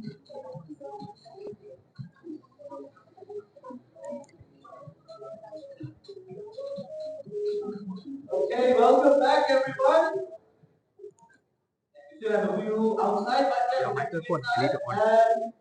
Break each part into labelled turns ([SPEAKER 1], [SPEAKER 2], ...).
[SPEAKER 1] Okay, welcome back, everyone. You still have a view outside, but
[SPEAKER 2] The microphone, I need to on.
[SPEAKER 1] and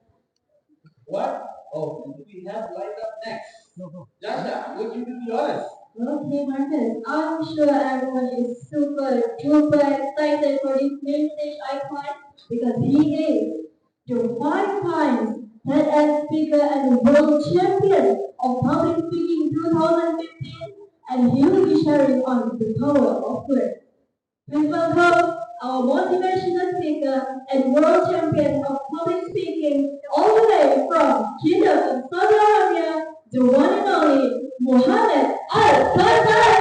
[SPEAKER 1] what? Oh, who do we have lined up next?
[SPEAKER 2] No.
[SPEAKER 1] Jasha, would you be honest?
[SPEAKER 3] Okay, Marcus, I'm sure everyone is super duper excited for this main stage icon because he is the 5 times TEDx speaker and world champion of public speaking 2015, and he will be sharing on the power of words. Please welcome our motivational speaker and world champion of public speaking all the way from Kingdom of Saudi Arabia, the one and only Mohammed Al-Fatah.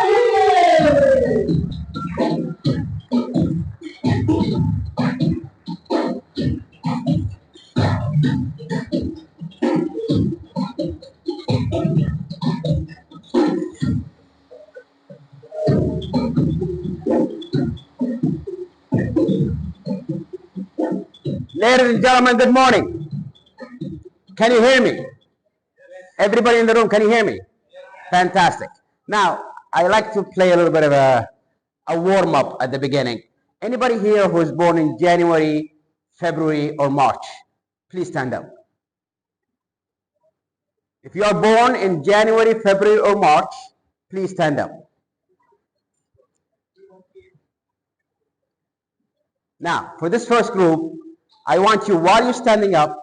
[SPEAKER 2] Ladies and gentlemen, good morning. Can you hear me? Everybody in the room, can you hear me? Fantastic. Now, I like to play a little bit of a warm-up at the beginning. Anybody here who was born in January, February, or March? Please stand up. If you are born in January, February, or March, please stand up. Now, for this first group, I want you, while you're standing up,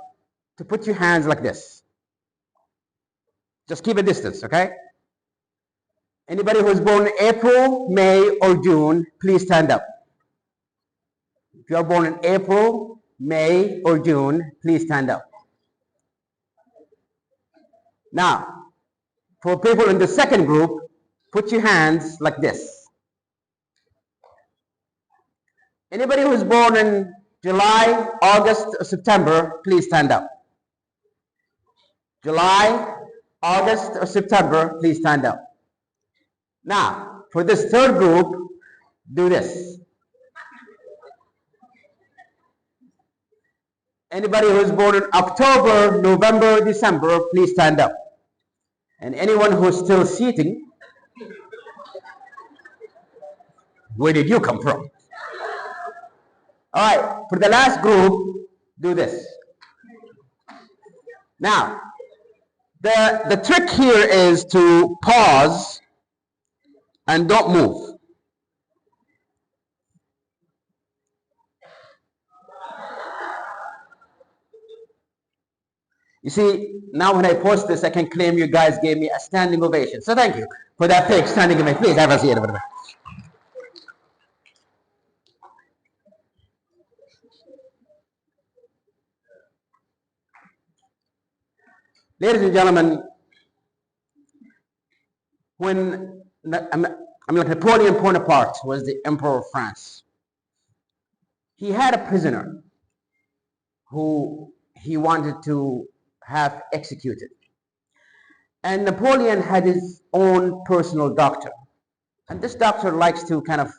[SPEAKER 2] to put your hands like this. Just keep a distance, okay? Anybody who was born in April, May, or June, please stand up. If you are born in April, May, or June, please stand up. Now, for people in the second group, put your hands like this. Anybody who was born in July, August, or September, please stand up. July, August, or September, please stand up. Now, for this third group, do this. Anybody who is born in October, November, December, please stand up. And anyone who's still seating, where did you come from? All right, for the last group, do this. Now, the trick here is to pause and don't move. You see, now when I post this, I can claim you guys gave me a standing ovation. So thank you for that fake standing ovation. Please have a seat. Ladies and gentlemen, when Napoleon Bonaparte was the Emperor of France, he had a prisoner who he wanted to have executed. And Napoleon had his own personal doctor. And this doctor likes to kind of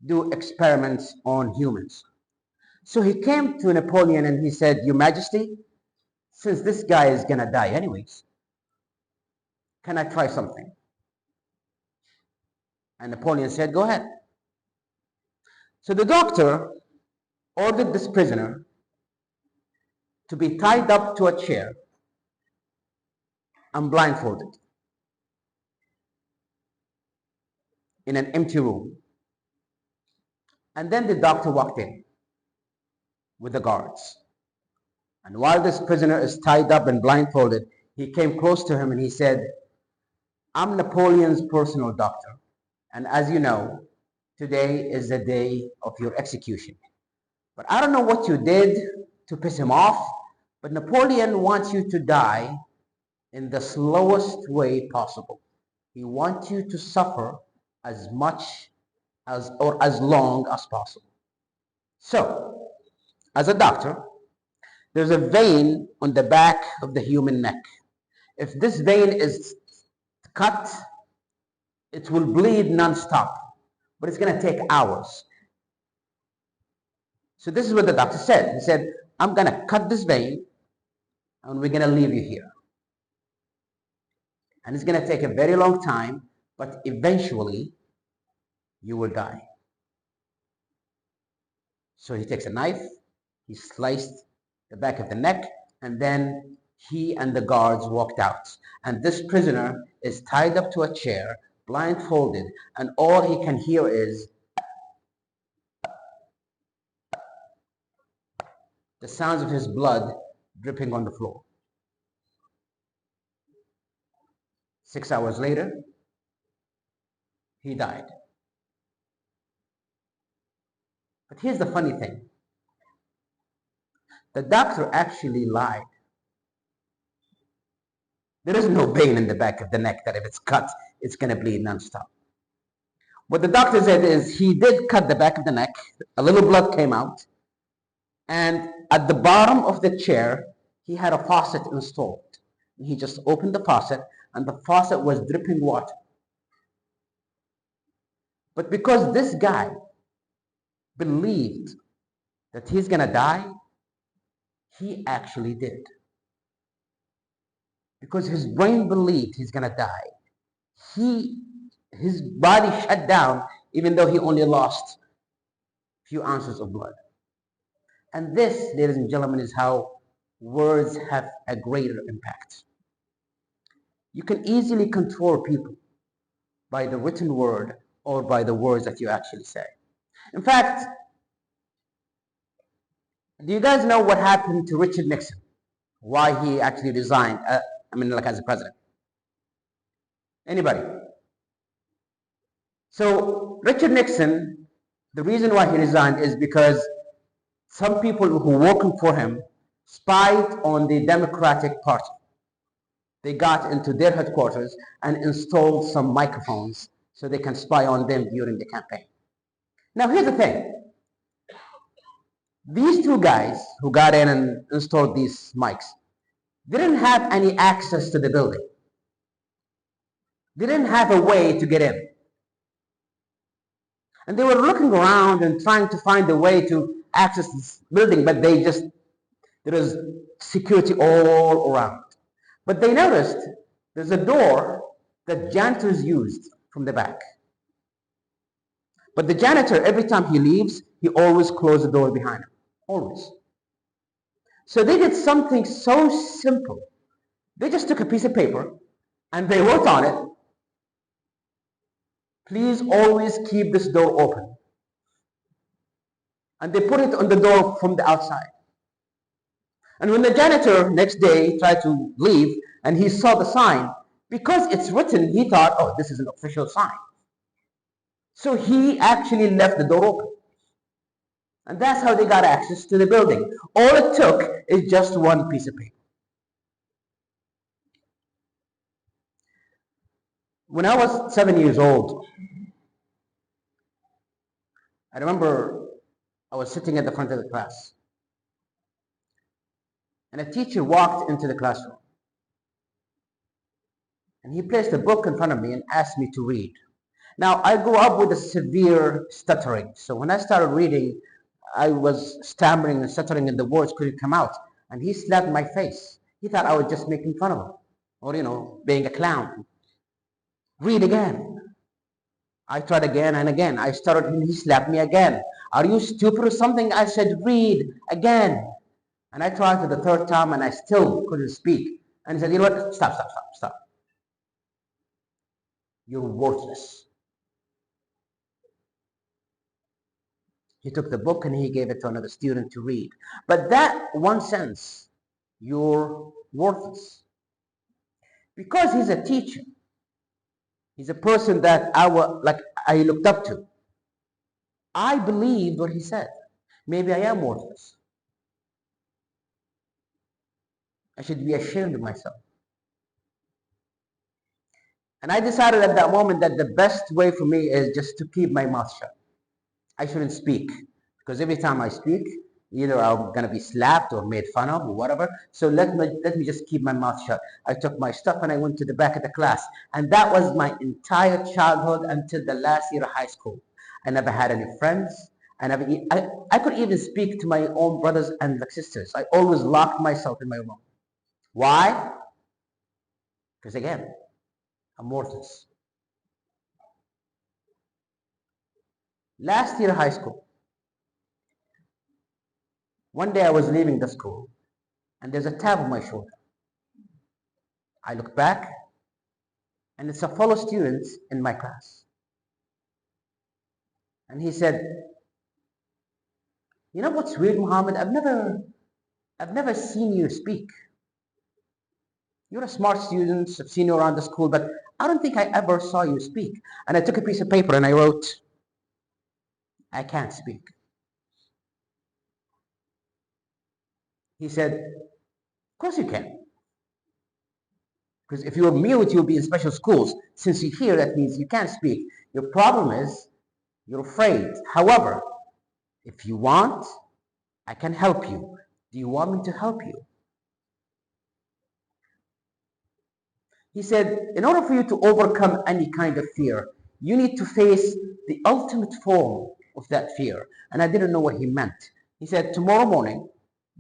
[SPEAKER 2] do experiments on humans. So he came to Napoleon and he said, Your Majesty, since this guy is gonna die anyways, can I try something? And Napoleon said, Go ahead. So the doctor ordered this prisoner to be tied up to a chair and blindfolded in an empty room. And then the doctor walked in with the guards. And while this prisoner is tied up and blindfolded, he came close to him and he said, I'm Napoleon's personal doctor. And as you know, today is the day of your execution. But I don't know what you did to piss him off, but Napoleon wants you to die in the slowest way possible. He wants you to suffer as much as or as long as possible. So, as a doctor, there's a vein on the back of the human neck. If this vein is cut, it will bleed non-stop, but it's going to take hours. So this is what the doctor said. He said, I'm going to cut this vein and we're going to leave you here. And it's going to take a very long time, but eventually you will die. So he takes a knife, he sliced the back of the neck, and then he and the guards walked out. And this prisoner is tied up to a chair, blindfolded, and all he can hear is the sounds of his blood dripping on the floor. 6 hours later, he died. But here's the funny thing. The doctor actually lied. There is no vein in the back of the neck that if it's cut, it's going to bleed nonstop. What the doctor said is he did cut the back of the neck, a little blood came out, and at the bottom of the chair, he had a faucet installed. He just opened the faucet, and the faucet was dripping water. But because this guy believed that he's going to die, he actually did. Because his brain believed he's going to die. His body shut down even though he only lost a few ounces of blood. And this, ladies and gentlemen, is how words have a greater impact. You can easily control people by the written word or by the words that you actually say. In fact, do you guys know what happened to Richard Nixon? Why he actually resigned, as a president? Anybody? So Richard Nixon, the reason why he resigned is because some people who were working for him spied on the Democratic Party. They got into their headquarters and installed some microphones so they can spy on them during the campaign. Now here's the thing. These two guys who got in and installed these mics didn't have any access to the building. They didn't have a way to get in. And they were looking around and trying to find a way to access this building, but there was security all around. But they noticed there's a door that janitors used from the back. But the janitor, every time he leaves, he always closes the door behind him. Always. So they did something so simple. They just took a piece of paper and they wrote on it, "Please always keep this door open." And they put it on the door from the outside. And when the janitor next day tried to leave and he saw the sign, because it's written, he thought, oh, this is an official sign. So he actually left the door open. And that's how they got access to the building. All it took is just one piece of paper. When I was 7 years old, I remember I was sitting at the front of the class. And a teacher walked into the classroom. And he placed a book in front of me and asked me to read. Now, I grew up with a severe stuttering. So when I started reading, I was stammering and stuttering and the words couldn't come out. And he slapped my face. He thought I was just making fun of him. Or, being a clown. Read again. I tried again and again. I stuttered and he slapped me again. Are you stupid or something? I said, read again. And I tried for the third time and I still couldn't speak. And he said, you know what? Stop. You're worthless. He took the book and he gave it to another student to read. But that one sentence, you're worthless. Because he's a teacher. He's a person that I looked up to. I believed what he said. Maybe I am worthless. I should be ashamed of myself. And I decided at that moment that the best way for me is just to keep my mouth shut. I shouldn't speak. Because every time I speak, either I'm going to be slapped or made fun of or whatever. So let me just keep my mouth shut. I took my stuff and I went to the back of the class. And that was my entire childhood until the last year of high school. I never had any friends. And I could even speak to my own brothers and sisters. I always locked myself in my room. Why? Because again, I'm worthless. Last year high school, one day I was leaving the school and there's a tap on my shoulder. I look back and it's a fellow student in my class. And he said, you know what's weird, Muhammad? I've never seen you speak. You're a smart student, I've seen you around the school, but I don't think I ever saw you speak. And I took a piece of paper and I wrote, I can't speak. He said, of course you can. Because if you were mute, you'll be in special schools. Since you're here, that means you can't speak. Your problem is you're afraid. However, if you want, I can help you. Do you want me to help you? He said, in order for you to overcome any kind of fear, you need to face the ultimate form of that fear. And I didn't know what he meant. He said, tomorrow morning,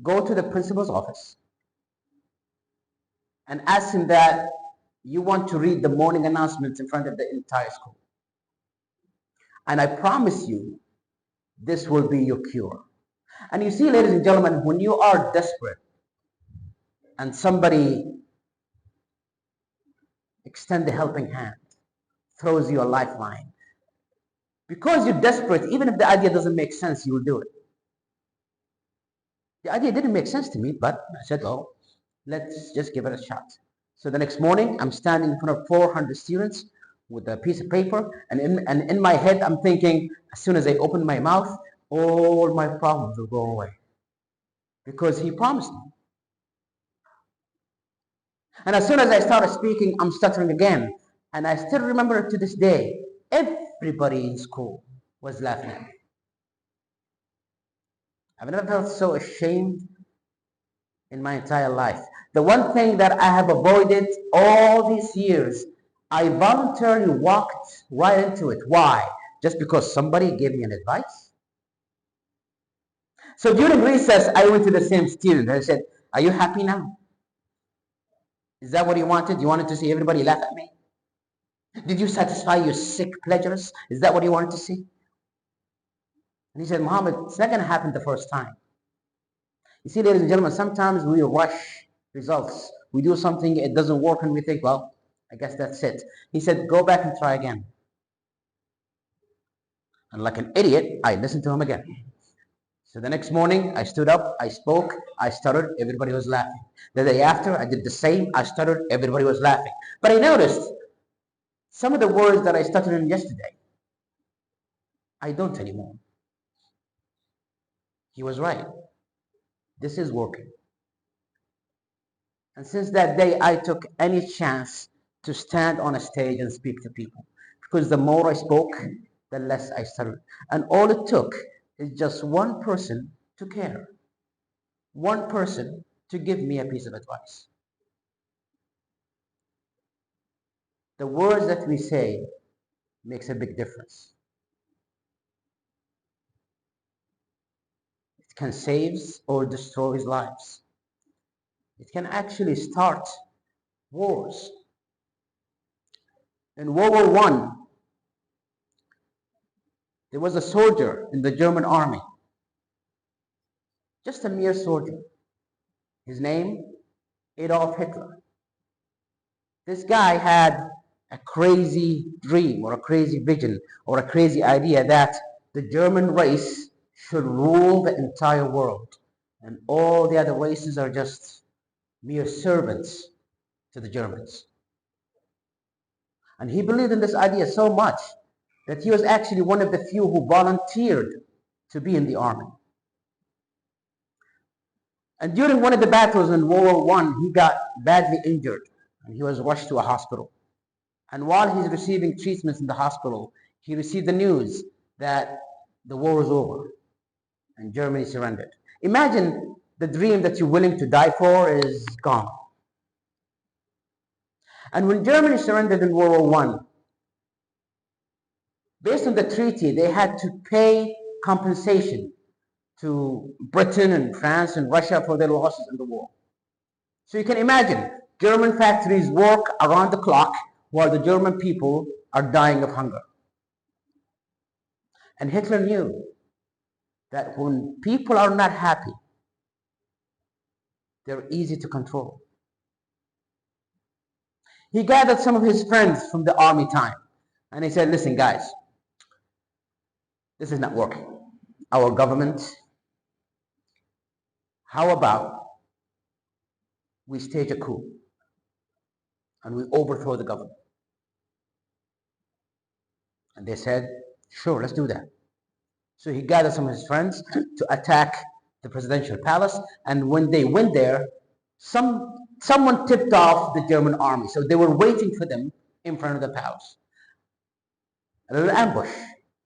[SPEAKER 2] go to the principal's office and ask him that you want to read the morning announcements in front of the entire school. And I promise you, this will be your cure. And you see, ladies and gentlemen, when you are desperate and somebody extends a helping hand, throws you a lifeline, because you're desperate, even if the idea doesn't make sense, you will do it. The idea didn't make sense to me, but I said, oh, let's just give it a shot. So the next morning, I'm standing in front of 400 students with a piece of paper, and in my head, I'm thinking, as soon as I open my mouth, all my problems will go away. Because he promised me. And as soon as I started speaking, I'm stuttering again. And I still remember it to this day. Everybody in school was laughing at me. I've never felt so ashamed in my entire life. The one thing that I have avoided all these years, I voluntarily walked right into it. Why? Just because somebody gave me an advice? So during recess, I went to the same student and I said, are you happy now? Is that what you wanted? You wanted to see everybody laugh at me? Did you satisfy your sick pleasures? Is that what you wanted to see? And he said, Muhammad, it's not going to happen the first time. You see, ladies and gentlemen, sometimes we rush results. We do something, it doesn't work, and we think, well, I guess that's it. He said, go back and try again. And like an idiot, I listened to him again. So the next morning, I stood up, I spoke, I stuttered, everybody was laughing. The day after, I did the same, I stuttered, everybody was laughing. But I noticed some of the words that I stuttered in yesterday, I don't anymore. He was right. This is working. And since that day, I took any chance to stand on a stage and speak to people. Because the more I spoke, the less I stuttered. And all it took is just one person to care. One person to give me a piece of advice. The words that we say makes a big difference. It can save or destroy lives. It can actually start wars. In World War I, there was a soldier in the German army, just a mere soldier. His name, Adolf Hitler. This guy had a crazy dream or a crazy vision or a crazy idea that the German race should rule the entire world and all the other races are just mere servants to the Germans. And he believed in this idea so much that he was actually one of the few who volunteered to be in the army. And during one of the battles in World War I, he got badly injured and he was rushed to a hospital. And while he's receiving treatments in the hospital, he received the news that the war was over and Germany surrendered. Imagine the dream that you're willing to die for is gone. And when Germany surrendered in World War I, based on the treaty, they had to pay compensation to Britain and France and Russia for their losses in the war. So you can imagine, German factories work around the clock while the German people are dying of hunger. And Hitler knew that when people are not happy, they're easy to control. He gathered some of his friends from the army time, and he said, listen guys, this is not working. Our government, how about we stage a coup and we overthrow the government? And they said, sure, let's do that. So he gathered some of his friends to attack the presidential palace, and when they went there, someone tipped off the German army, so they were waiting for them in front of the palace. A little ambush.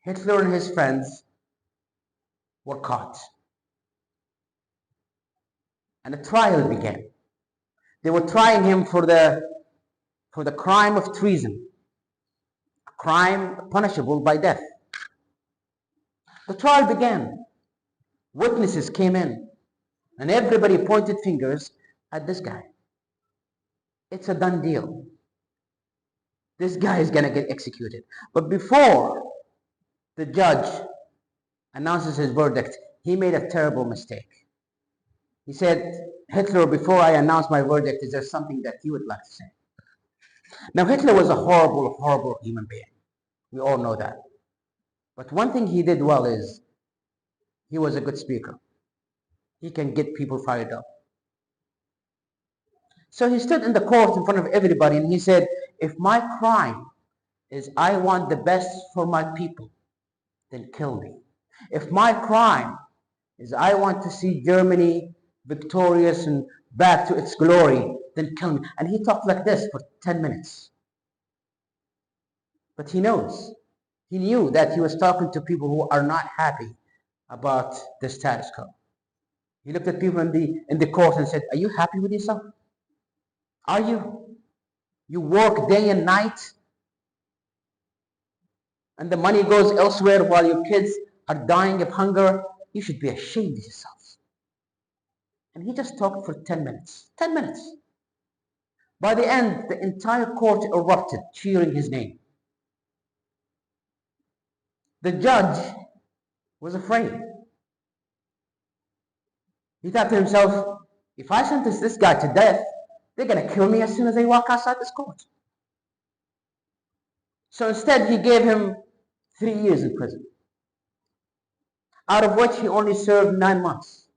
[SPEAKER 2] Hitler and his friends were caught. And a trial began. They were trying him for the crime of treason, a crime punishable by death. The trial began. Witnesses came in, and everybody pointed fingers at this guy. It's a done deal. This guy is going to get executed. But before the judge announces his verdict, he made a terrible mistake. He said, Hitler, before I announce my verdict, is there something that you would like to say? Now, Hitler was a horrible, horrible human being. We all know that. But one thing he did well is he was a good speaker. He can get people fired up. So he stood in the court in front of everybody and he said, if my crime is I want the best for my people, then kill me. If my crime is I want to see Germany victorious and back to its glory, then kill me. And he talked like this for 10 minutes. But he knew that he was talking to people who are not happy about the status quo. He looked at people in the court and said, are you happy with yourself? Are you? You work day and night and the money goes elsewhere while your kids are dying of hunger. You should be ashamed of yourselves. And he just talked for 10 minutes. 10 minutes. By the end, the entire court erupted, cheering his name. The judge was afraid. He thought to himself, if I sentence this guy to death, they're going to kill me as soon as they walk outside this court. So instead, he gave him 3 years in prison, out of which he only served 9 months.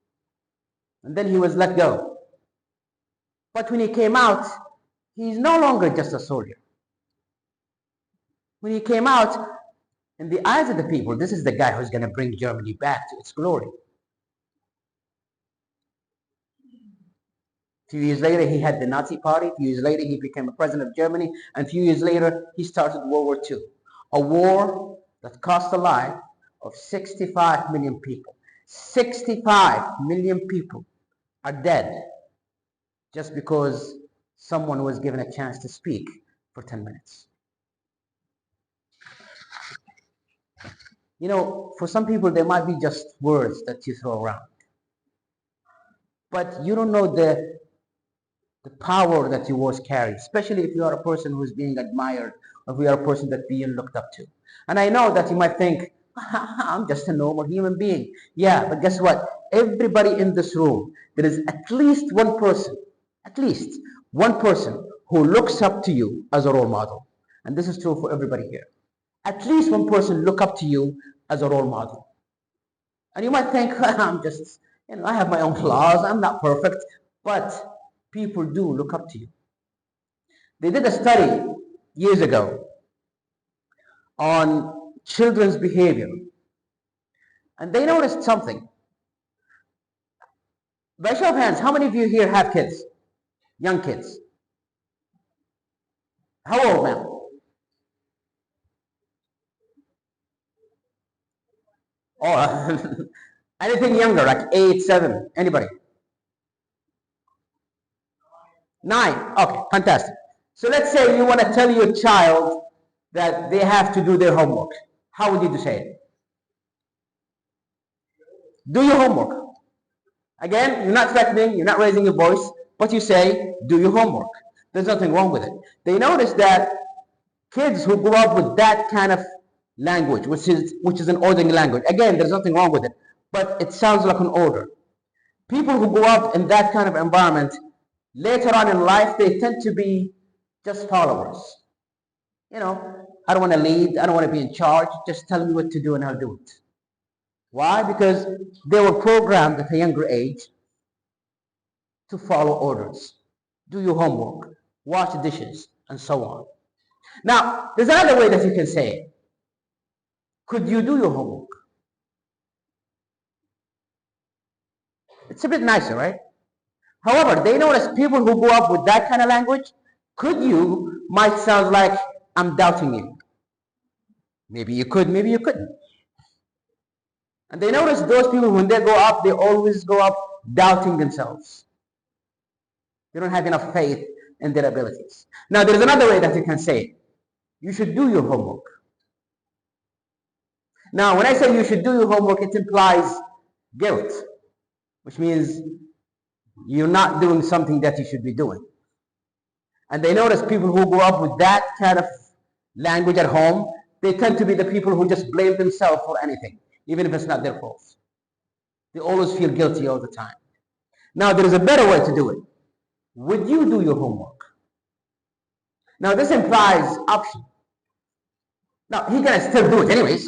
[SPEAKER 2] And then he was let go. But when he came out, he's no longer just a soldier. When he came out, in the eyes of the people, this is the guy who's going to bring Germany back to its glory. A few years later, he had the Nazi Party. A few years later, he became a president of Germany. And a few years later, he started World War II. A war that cost the life of 65 million people. 65 million people are dead just because someone was given a chance to speak for 10 minutes. You know, for some people, there might be just words that you throw around. But you don't know the power that your words carry, especially if you are a person who is being admired, or if you are a person that's being looked up to. And I know that you might think, I'm just a normal human being. Yeah, but guess what? Everybody in this room, there is at least one person who looks up to you as a role model. And this is true for everybody here. At least one person look up to you as a role model. And you might think, I'm just, I have my own flaws, I'm not perfect, but people do look up to you. They did a study years ago on children's behavior, and they noticed something. By show of hands, how many of you here have kids? Young kids? How old, ma'am? Oh, anything younger, like 8, 7, anybody? 9, okay, fantastic. So let's say you want to tell your child that they have to do their homework. How would you say it? do your homework. Again, you're not threatening, you're not raising your voice, but you say, do your homework. There's nothing wrong with it. They notice that kids who grow up with that kind of language, which is an ordering language, again, there's nothing wrong with it, but it sounds like an order. People who grow up in that kind of environment, later on in life, they tend to be just followers. You know, I don't want to lead, I don't want to be in charge, just tell me what to do and I'll do it. Why? Because they were programmed at a younger age to follow orders. Do your homework, wash the dishes, and so on. Now, there's another way that you can say it. Could you do your homework? It's a bit nicer, right? However, they notice people who grow up with that kind of language, could you might sound like I'm doubting you. Maybe you could, maybe you couldn't. And they notice those people, when they grow up, they always grow up doubting themselves. They don't have enough faith in their abilities. Now, there's another way that you can say it. You should do your homework. Now, when I say you should do your homework, it implies guilt, which means you're not doing something that you should be doing. And they notice people who grow up with that kind of language at home, they tend to be the people who just blame themselves for anything, even if it's not their fault. They always feel guilty all the time. Now, there is a better way to do it. Would you do your homework? Now, this implies option. Now, he can still do it anyways.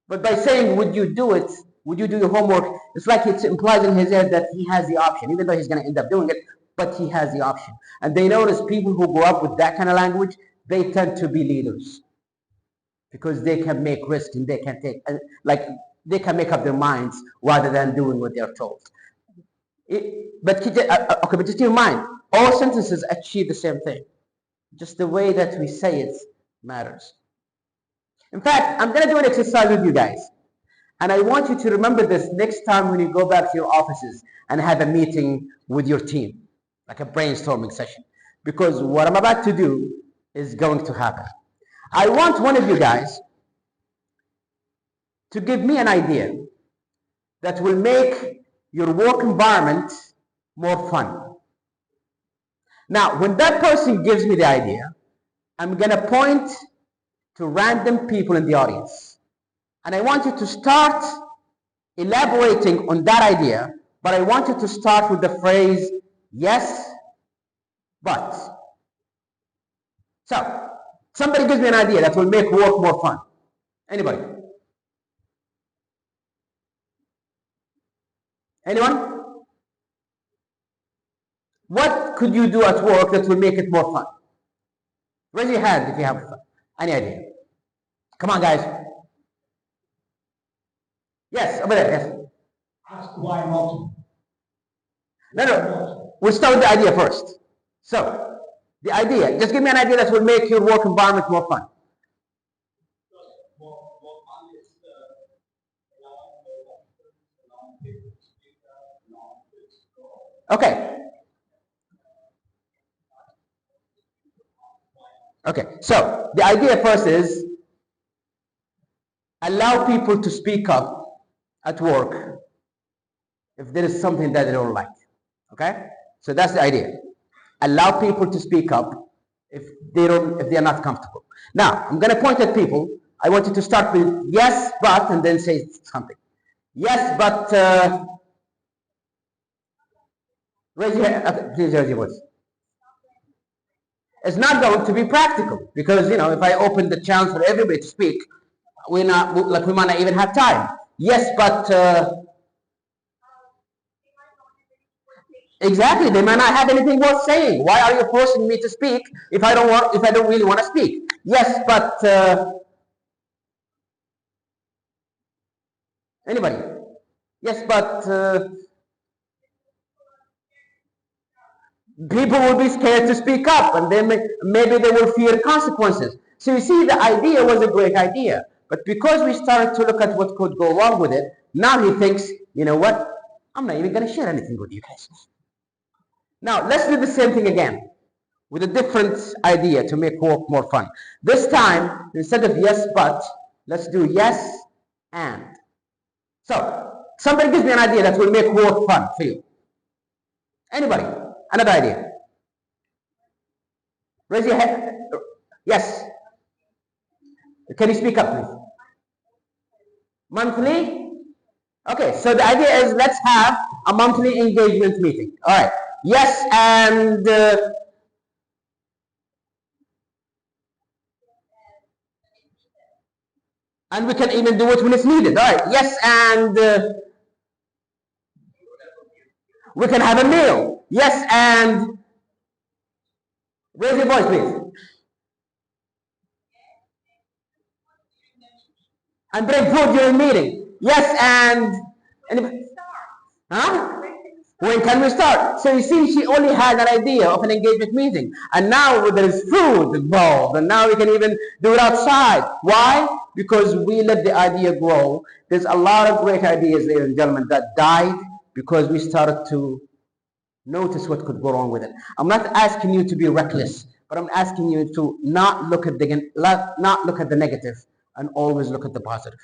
[SPEAKER 2] But by saying, would you do it, would you do your homework, it's like it implies in his head that he has the option, even though he's going to end up doing it, but he has the option. And they notice people who grow up with that kind of language, they tend to be leaders. Because they can make risks and they can take, they can make up their minds rather than doing what they're told. But just keep in mind, all sentences achieve the same thing. Just the way that we say it matters. In fact, I'm going to do an exercise with you guys. And I want you to remember this next time when you go back to your offices and have a meeting with your team, like a brainstorming session. Because what I'm about to do is going to happen. I want one of you guys to give me an idea that will make your work environment more fun. Now, when that person gives me the idea, I'm going to point to random people in the audience. And I want you to start elaborating on that idea, but I want you to start with the phrase, yes, but. So, somebody gives me an idea that will make work more fun. Anybody? Anyone? What could you do at work that will make it more fun? Raise your hand if you have any idea. Come on, guys. Yes, over there, yes.
[SPEAKER 1] Ask why not.
[SPEAKER 2] No. We'll start with the idea first. So, the idea. Just give me an idea that will make your work environment more fun. Okay. Okay, so the idea first is allow people to speak up at work if there is something that they don't like. Okay? So that's the idea. Allow people to speak up if they're not comfortable. Now, I'm gonna point at people. I want you to start with yes, but, and then say something. Yes, but raise your hand. Okay, please raise your voice. It's not going to be practical because, you know, if I open the chance for everybody to speak, we might not even have time. Yes, but exactly, they might not have anything worth saying. Why are you forcing me to speak if I don't really want to speak? Yes, but anybody? Yes, but people will be scared to speak up, and maybe they will fear consequences. So you see, the idea was a great idea, but because we started to look at what could go wrong with it, now he thinks, you know what? I'm not even going to share anything with you guys. Now, let's do the same thing again with a different idea to make work more fun. This time, instead of yes, but, let's do yes, and. So, Somebody gives me an idea that will make work fun for you. Anybody? Another idea? Raise your hand. Yes. Can you speak up, please? Monthly? Okay, so the idea is let's have a monthly engagement meeting. All right. Yes, and we can even do it when it's needed. All right. Yes, and we can have a meal. Yes, and raise your voice, please. And bring food during meeting. Yes, and huh? When can we start? So you see, she only had an idea of an engagement meeting. And now there is food involved. And now we can even do it outside. Why? Because we let the idea grow. There's a lot of great ideas, ladies and gentlemen, that died because we started to notice what could go wrong with it. I'm not asking you to be reckless, but I'm asking you to not look at the negative and always look at the positive.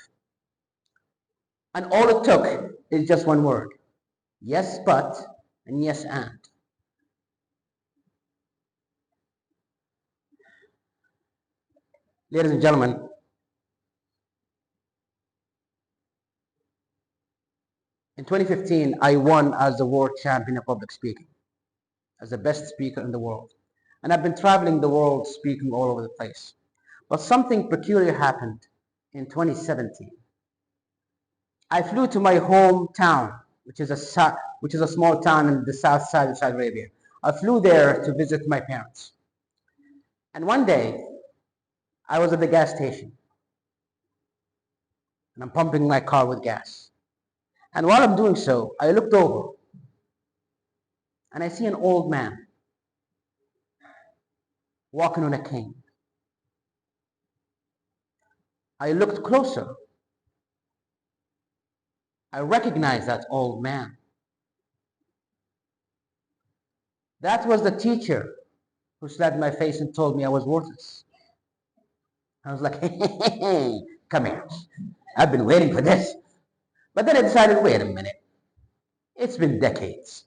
[SPEAKER 2] And all it took is just one word. Yes, but, and yes, and. Ladies and gentlemen, in 2015, I won as the world champion of public speaking, as the best speaker in the world. And I've been traveling the world speaking all over the place. But something peculiar happened in 2017. I flew to my hometown, which is a small town in the south side of Saudi Arabia. I flew there to visit my parents. And one day, I was at the gas station, and I'm pumping my car with gas. And while I'm doing so, I looked over, and I see an old man walking on a cane. I looked closer. I recognized that old man. That was the teacher who slapped my face and told me I was worthless. I was like, hey, come here. I've been waiting for this. But then I decided, wait a minute. It's been decades.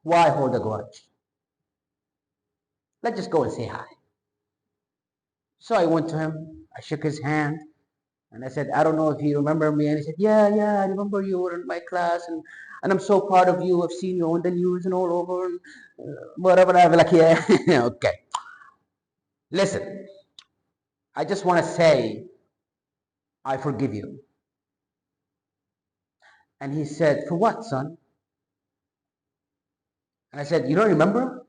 [SPEAKER 2] Why hold a grudge? Let's just go and say hi. So I went to him. I shook his hand. And I said, I don't know if you remember me. And he said, yeah, I remember you were in my class. And I'm so proud of you. I've seen you on the news and all over. And whatever. I'm like, yeah, okay. Listen, I just want to say, I forgive you. And he said, for what, son? And I said, you don't remember?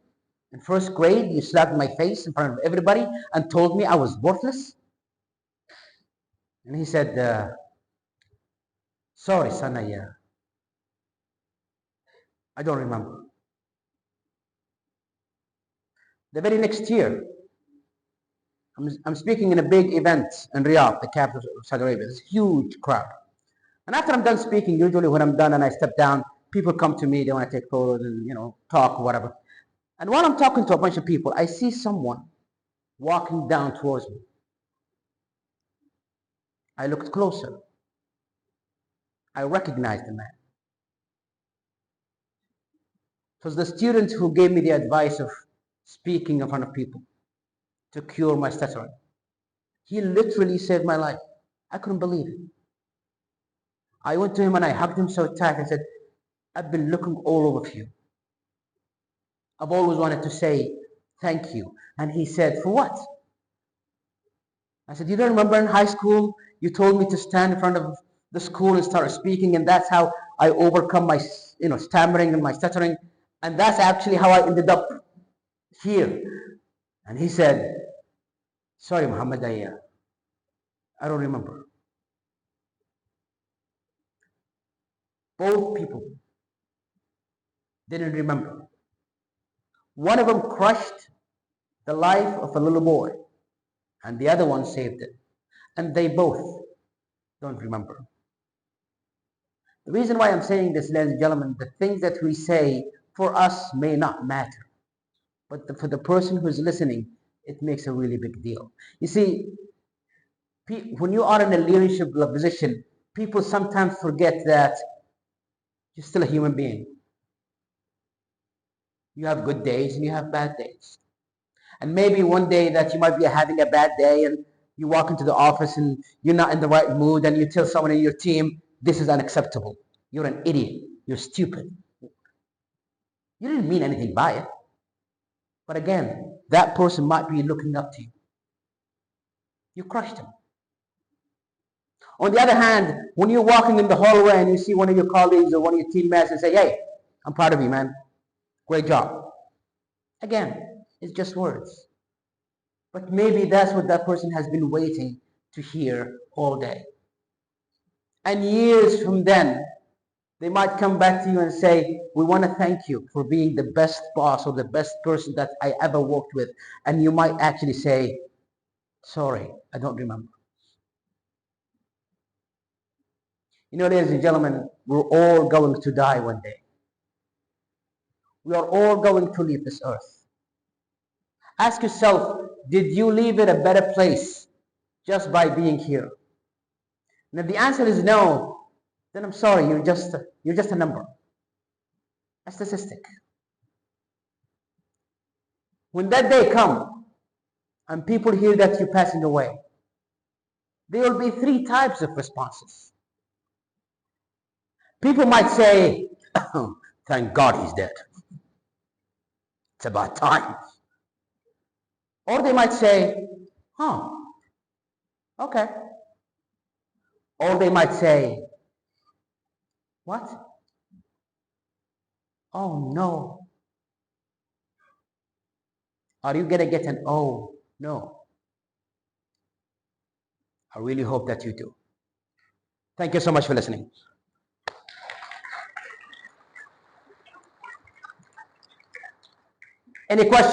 [SPEAKER 2] In first grade, you slapped my face in front of everybody and told me I was worthless? And he said, sorry, son, I don't remember. The very next year, I'm speaking in a big event in Riyadh, the capital of Saudi Arabia. There's a huge crowd. And after I'm done speaking, usually when I'm done and I step down, people come to me, they want to take photos and, talk or whatever. And while I'm talking to a bunch of people, I see someone walking down towards me. I looked closer. I recognized the man. It was the student who gave me the advice of speaking in front of people to cure my stuttering. He literally saved my life. I couldn't believe it. I went to him and I hugged him so tight. I said, I've been looking all over for you. I've always wanted to say thank you. And he said, for what? I said, you don't remember in high school, you told me to stand in front of the school and start speaking, and that's how I overcome my, stammering and my stuttering. And that's actually how I ended up here. And he said, sorry, Muhammad, I don't remember. Both people didn't remember. One of them crushed the life of a little boy, and the other one saved it. And they both don't remember. The reason why I'm saying this, ladies and gentlemen, the things that we say for us may not matter. But for the person who's listening, it makes a really big deal. You see, when you are in a leadership position, people sometimes forget that you're still a human being. You have good days and you have bad days. And maybe one day that you might be having a bad day and you walk into the office and you're not in the right mood and you tell someone in your team, this is unacceptable. You're an idiot. You're stupid. You didn't mean anything by it. But again, that person might be looking up to you. You crushed him. On the other hand, when you're walking in the hallway and you see one of your colleagues or one of your teammates and say, hey, I'm proud of you, man. Great job. Again, it's just words. But maybe that's what that person has been waiting to hear all day. And years from then, they might come back to you and say, we want to thank you for being the best boss or the best person that I ever worked with. And you might actually say, sorry, I don't remember. You know, ladies and gentlemen, we're all going to die one day. We are all going to leave this earth. Ask yourself, did you leave it a better place just by being here? And if the answer is no, then I'm sorry, you're just a number, a statistic. When that day comes and people hear that you're passing away, there will be three types of responses. People might say, oh, thank God he's dead. It's about time. Or they might say, oh, okay. Or they might say, what? Oh no. Are you going to get an oh no? I really hope that you do. Thank you so much for listening. Any questions?